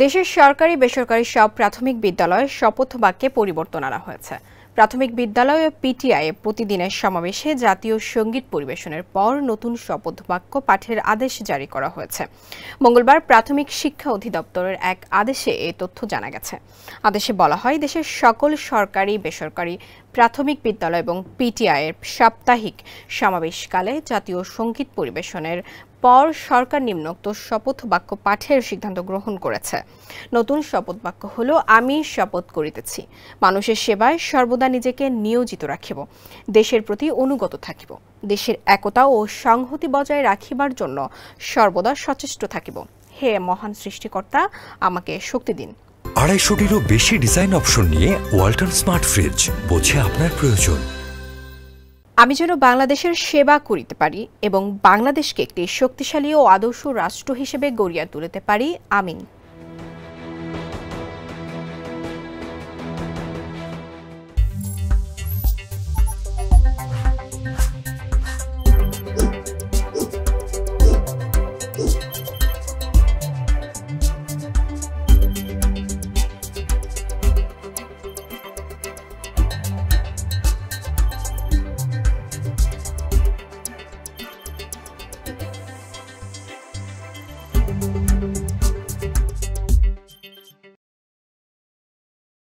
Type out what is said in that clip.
দেশের সরকারি বেসরকারি সব প্রাথমিক বিদ্যালয়ে শপথ বাক্যে পরিবর্তন আনা হয়েছে। প্রাথমিক বিদ্যালয় ও পিটিআই প্রতিদিনের সমাবেশে জাতীয় সঙ্গীত পরিবেশনের পর নতুন শপথ বাক্য পাঠের আদেশ জারি করা হয়েছে। মঙ্গলবার প্রাথমিক শিক্ষা অধিদপ্তরের এক আদেশে এ তথ্য জানা গেছে। আদেশে বলা হয়, দেশের সকল সরকারি বেসরকারি প্রাথমিক বিদ্যালয় এবং পিটিআইয়ের সাপ্তাহিক সমাবেশকালে জাতীয় সঙ্গীত পরিবেশনের পর সরকার নিম্নোক্ত শপথ বাক্য পাঠের সিদ্ধান্ত গ্রহণ করেছে। নতুন শপথ বাক্য হল, আমি শপথ করিতেছি মানুষের সেবায় সর্বদা নিজেকে নিয়োজিত রাখিব, দেশের প্রতি অনুগত থাকিব, দেশের একতা ও সংহতি বজায় রাখিবার জন্য সর্বদা সচেষ্ট থাকিব। হে মহান সৃষ্টিকর্তা, আমাকে শক্তি দিন। 250-টিরও বেশি ডিজাইন অপশন নিয়ে ওয়ালটন স্মার্ট ফ্রিজ, বোঝে আপনার প্রয়োজন। আমি যেন বাংলাদেশের সেবা করিতে পারি এবং বাংলাদেশকে একটি শক্তিশালী ও আদর্শ রাষ্ট্র হিসেবে গড়িয়া তুলিতে পারি। আমিন।